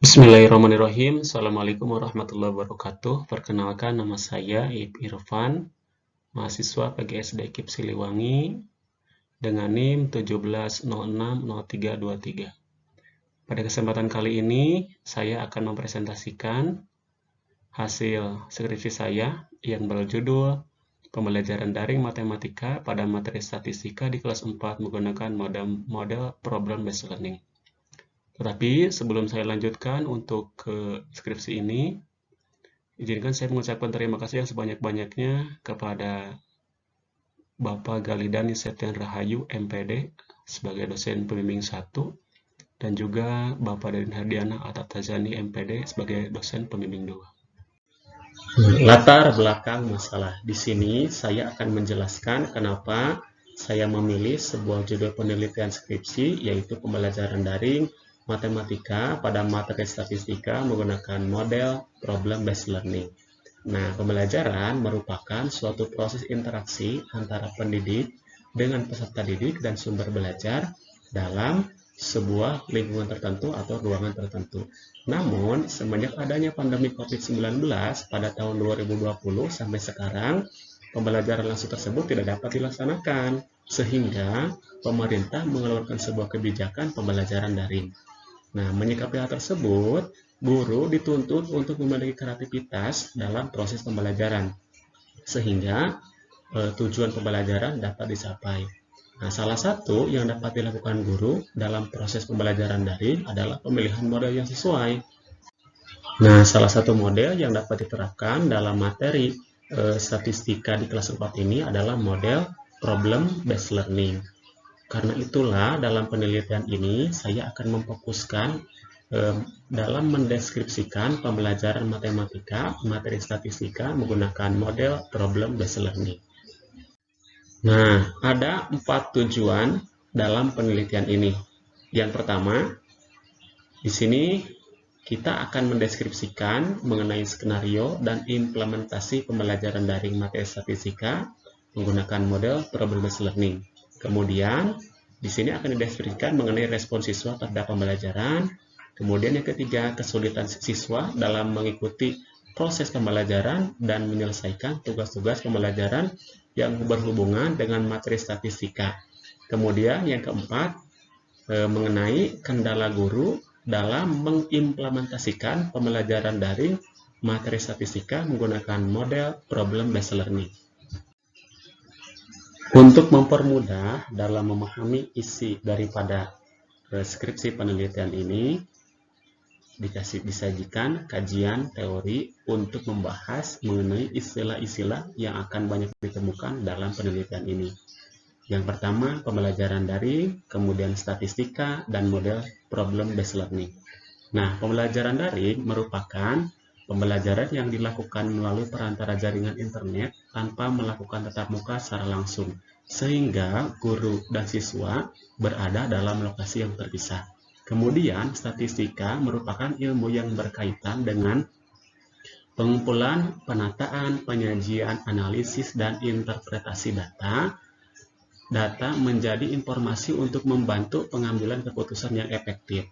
Bismillahirrahmanirrahim. Assalamualaikum warahmatullahi wabarakatuh. Perkenalkan, nama saya Ip Irfan, mahasiswa PGSD KIP Siliwangi dengan NIM 17060323. Pada kesempatan kali ini, saya akan mempresentasikan hasil skripsi saya yang berjudul Pembelajaran Daring Matematika pada Materi Statistika di kelas 4 menggunakan model Problem Based Learning. Tetapi sebelum saya lanjutkan untuk ke skripsi ini, izinkan saya mengucapkan terima kasih yang sebanyak-banyaknya kepada Bapak Galidani Septian Rahayu, MPD, sebagai dosen pembimbing 1, dan juga Bapak Dadin Hardiana Atatazani, MPD, sebagai dosen pembimbing 2. Latar belakang masalah. Di sini saya akan menjelaskan kenapa saya memilih sebuah judul penelitian skripsi, yaitu pembelajaran daring matematika pada materi statistika menggunakan model Problem Based Learning. Nah, pembelajaran merupakan suatu proses interaksi antara pendidik dengan peserta didik dan sumber belajar dalam sebuah lingkungan tertentu atau ruangan tertentu. Namun, semenjak adanya pandemi COVID-19 pada tahun 2020 sampai sekarang, pembelajaran langsung tersebut tidak dapat dilaksanakan, sehingga pemerintah mengeluarkan sebuah kebijakan pembelajaran daring. Nah, menyikapi hal tersebut, guru dituntut untuk memiliki kreativitas dalam proses pembelajaran, sehingga tujuan pembelajaran dapat dicapai. Nah, salah satu yang dapat dilakukan guru dalam proses pembelajaran daring adalah pemilihan model yang sesuai. Nah, salah satu model yang dapat diterapkan dalam materi statistika di kelas 4 ini adalah model Problem Based Learning. Karena itulah dalam penelitian ini saya akan memfokuskan dalam mendeskripsikan pembelajaran matematika, materi statistika menggunakan model Problem Based Learning. Nah, ada 4 tujuan dalam penelitian ini. Yang pertama, di sini kita akan mendeskripsikan mengenai skenario dan implementasi pembelajaran daring materi statistika menggunakan model Problem Based Learning. Kemudian, di sini akan dideskripsikan mengenai respon siswa terhadap pembelajaran. Kemudian yang ketiga, kesulitan siswa dalam mengikuti proses pembelajaran dan menyelesaikan tugas-tugas pembelajaran yang berhubungan dengan materi statistika. Kemudian yang keempat, mengenai kendala guru dalam mengimplementasikan pembelajaran daring materi statistika menggunakan model Problem Based Learning. Untuk mempermudah dalam memahami isi daripada skripsi penelitian ini, disajikan kajian teori untuk membahas mengenai istilah-istilah yang akan banyak ditemukan dalam penelitian ini. Yang pertama, pembelajaran daring, kemudian statistika, dan model Problem Based Learning. Nah, pembelajaran daring merupakan pembelajaran yang dilakukan melalui perantara jaringan internet tanpa melakukan tatap muka secara langsung, sehingga guru dan siswa berada dalam lokasi yang terpisah. Kemudian, statistika merupakan ilmu yang berkaitan dengan pengumpulan, penataan, penyajian, analisis, dan interpretasi data. Data menjadi informasi untuk membantu pengambilan keputusan yang efektif.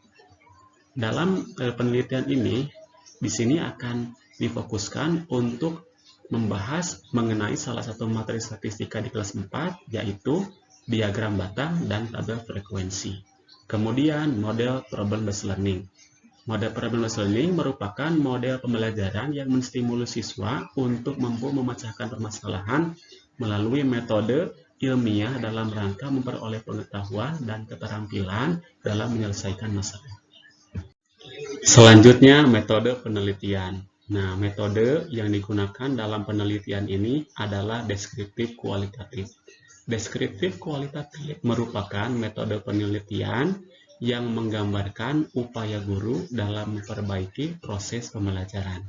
Dalam penelitian ini, di sini akan difokuskan untuk membahas mengenai salah satu materi statistika di kelas 4, yaitu diagram batang dan tabel frekuensi. Kemudian, model Problem Based Learning. Model Problem Based Learning merupakan model pembelajaran yang menstimulus siswa untuk mampu memecahkan permasalahan melalui metode ilmiah dalam rangka memperoleh pengetahuan dan keterampilan dalam menyelesaikan masalah. Selanjutnya, metode penelitian. Nah, metode yang digunakan dalam penelitian ini adalah deskriptif kualitatif. Deskriptif kualitatif merupakan metode penelitian yang menggambarkan upaya guru dalam memperbaiki proses pembelajaran.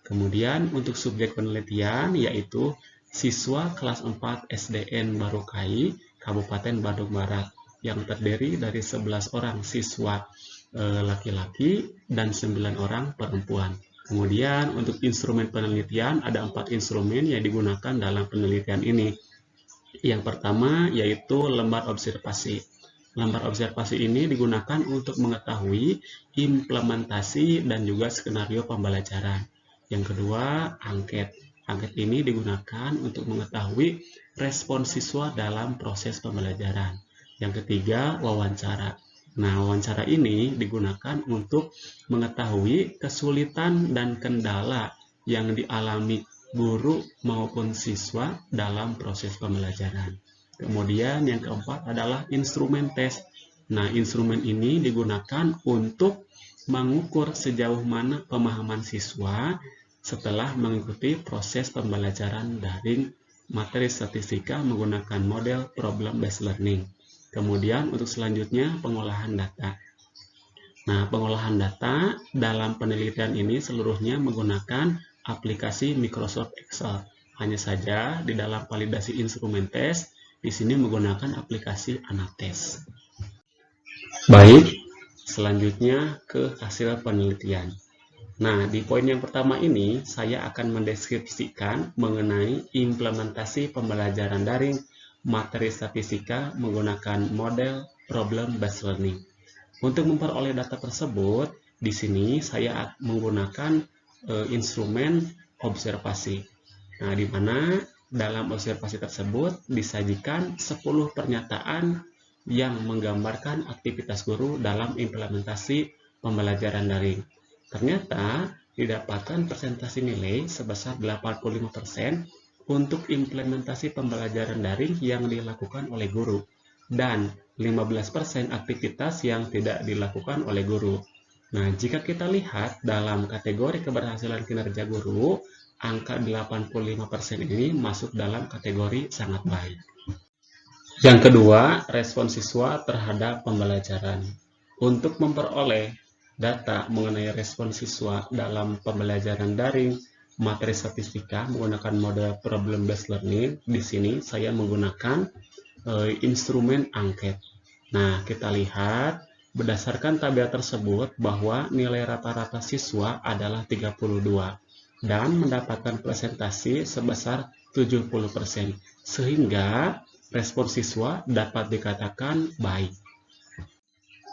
Kemudian, untuk subjek penelitian yaitu siswa kelas 4 SDN Barokai, Kabupaten Bandung Barat, yang terdiri dari 11 orang siswa laki-laki dan 9 orang perempuan. Kemudian untuk instrumen penelitian ada 4 instrumen yang digunakan dalam penelitian ini. Yang pertama yaitu lembar observasi. Lembar observasi ini digunakan untuk mengetahui implementasi dan juga skenario pembelajaran. Yang kedua, angket. Angket ini digunakan untuk mengetahui respon siswa dalam proses pembelajaran. Yang ketiga, wawancara. Nah, wawancara ini digunakan untuk mengetahui kesulitan dan kendala yang dialami guru maupun siswa dalam proses pembelajaran. Kemudian yang keempat adalah instrumen tes. Nah, instrumen ini digunakan untuk mengukur sejauh mana pemahaman siswa setelah mengikuti proses pembelajaran daring materi statistika menggunakan model problem based learning. Kemudian untuk selanjutnya pengolahan data. Nah, pengolahan data dalam penelitian ini seluruhnya menggunakan aplikasi Microsoft Excel. Hanya saja di dalam validasi instrumen tes di sini menggunakan aplikasi Anates. Baik, selanjutnya ke hasil penelitian. Nah, di poin yang pertama ini saya akan mendeskripsikan mengenai implementasi pembelajaran daring materi statistika menggunakan model problem based learning. Untuk memperoleh data tersebut, di sini saya menggunakan instrumen observasi. Nah, di mana dalam observasi tersebut disajikan 10 pernyataan yang menggambarkan aktivitas guru dalam implementasi pembelajaran daring. Ternyata didapatkan persentase nilai sebesar 85% untuk implementasi pembelajaran daring yang dilakukan oleh guru dan 15% aktivitas yang tidak dilakukan oleh guru. Nah, jika kita lihat dalam kategori keberhasilan kinerja guru, angka 85% ini masuk dalam kategori sangat baik. Yang kedua, respon siswa terhadap pembelajaran. Untuk memperoleh data mengenai respon siswa dalam pembelajaran daring materi statistika menggunakan model problem based learning, di sini saya menggunakan instrumen angket. Nah, kita lihat berdasarkan tabel tersebut bahwa nilai rata-rata siswa adalah 32 dan mendapatkan presentasi sebesar 70%, sehingga respon siswa dapat dikatakan baik.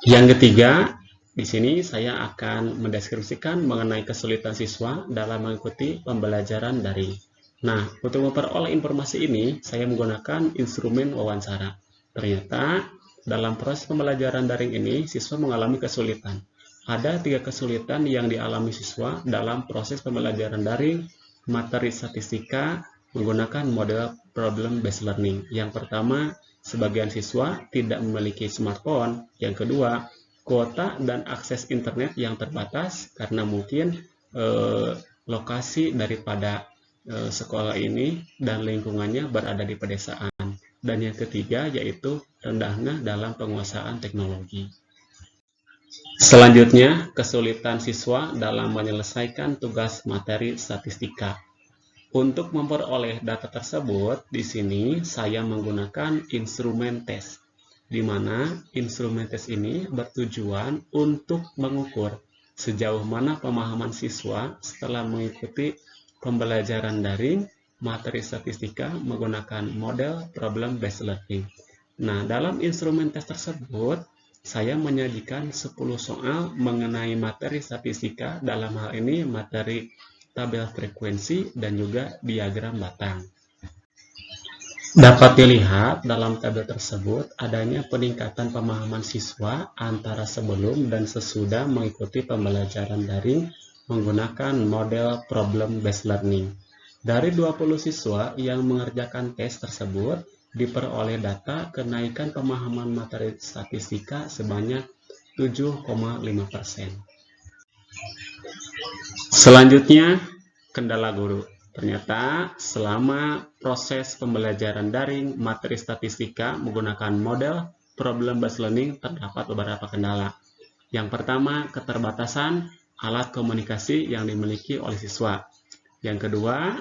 Yang ketiga, di sini saya akan mendeskripsikan mengenai kesulitan siswa dalam mengikuti pembelajaran daring. Nah, untuk memperoleh informasi ini, saya menggunakan instrumen wawancara. Ternyata, dalam proses pembelajaran daring ini, siswa mengalami kesulitan. Ada 3 kesulitan yang dialami siswa dalam proses pembelajaran daring materi statistika menggunakan model problem based learning. Yang pertama, sebagian siswa tidak memiliki smartphone. Yang kedua, kuota dan akses internet yang terbatas karena mungkin lokasi daripada sekolah ini dan lingkungannya berada di pedesaan. Dan yang ketiga yaitu rendahnya dalam penguasaan teknologi. Selanjutnya, kesulitan siswa dalam menyelesaikan tugas materi statistika. Untuk memperoleh data tersebut, di sini saya menggunakan instrumen tes, di mana instrumen tes ini bertujuan untuk mengukur sejauh mana pemahaman siswa setelah mengikuti pembelajaran daring materi statistika menggunakan model problem based learning. Nah, dalam instrumen tes tersebut, saya menyajikan 10 soal mengenai materi statistika, dalam hal ini materi tabel frekuensi dan juga diagram batang. Dapat dilihat dalam tabel tersebut adanya peningkatan pemahaman siswa antara sebelum dan sesudah mengikuti pembelajaran daring menggunakan model problem based learning. Dari 20 siswa yang mengerjakan tes tersebut, diperoleh data kenaikan pemahaman materi statistika sebanyak 7,5%. Selanjutnya, kendala guru. Ternyata selama proses pembelajaran daring materi statistika menggunakan model problem based learning terdapat beberapa kendala. Yang pertama, keterbatasan alat komunikasi yang dimiliki oleh siswa. Yang kedua,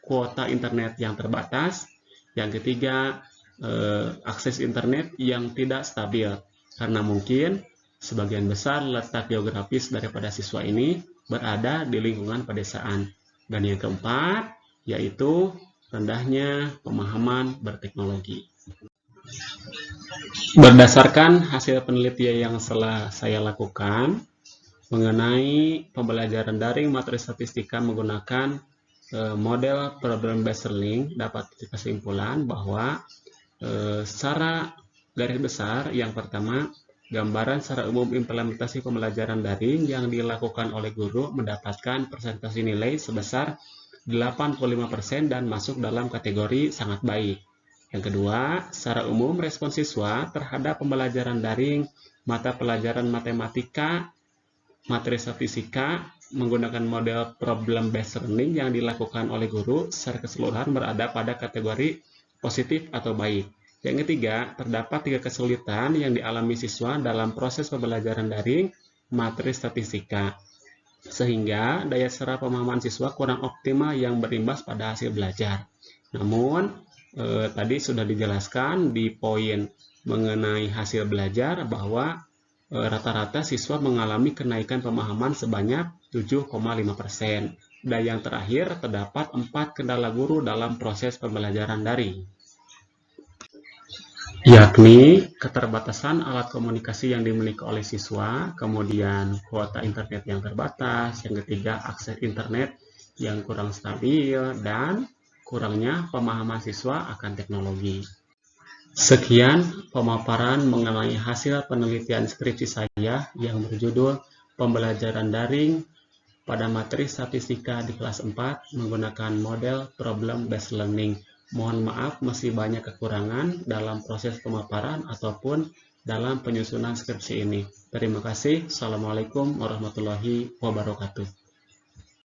kuota internet yang terbatas. Yang ketiga, akses internet yang tidak stabil, karena mungkin sebagian besar letak geografis daripada siswa ini berada di lingkungan pedesaan. Dan yang keempat, yaitu rendahnya pemahaman berteknologi. Berdasarkan hasil penelitian yang telah saya lakukan mengenai pembelajaran daring materi statistika menggunakan model problem based learning, dapat kesimpulan bahwa secara garis besar yang pertama, gambaran secara umum implementasi pembelajaran daring yang dilakukan oleh guru mendapatkan presentasi nilai sebesar 85% dan masuk dalam kategori sangat baik. Yang kedua, secara umum respon siswa terhadap pembelajaran daring mata pelajaran matematika, materi statistika menggunakan model problem based learning yang dilakukan oleh guru secara keseluruhan berada pada kategori positif atau baik. Yang ketiga, terdapat 3 kesulitan yang dialami siswa dalam proses pembelajaran daring materi statistika, sehingga daya serap pemahaman siswa kurang optimal yang berimbas pada hasil belajar. Namun, tadi sudah dijelaskan di poin mengenai hasil belajar bahwa rata-rata siswa mengalami kenaikan pemahaman sebanyak 7,5%. Dan yang terakhir, terdapat 4 kendala guru dalam proses pembelajaran daring, yakni keterbatasan alat komunikasi yang dimiliki oleh siswa, kemudian kuota internet yang terbatas, yang ketiga akses internet yang kurang stabil, dan kurangnya pemahaman siswa akan teknologi. Sekian pemaparan mengenai hasil penelitian skripsi saya yang berjudul Pembelajaran Daring pada materi statistika di kelas 4 menggunakan model problem based learning. Mohon maaf masih banyak kekurangan dalam proses pemaparan ataupun dalam penyusunan skripsi ini. Terima kasih. Assalamualaikum warahmatullahi wabarakatuh.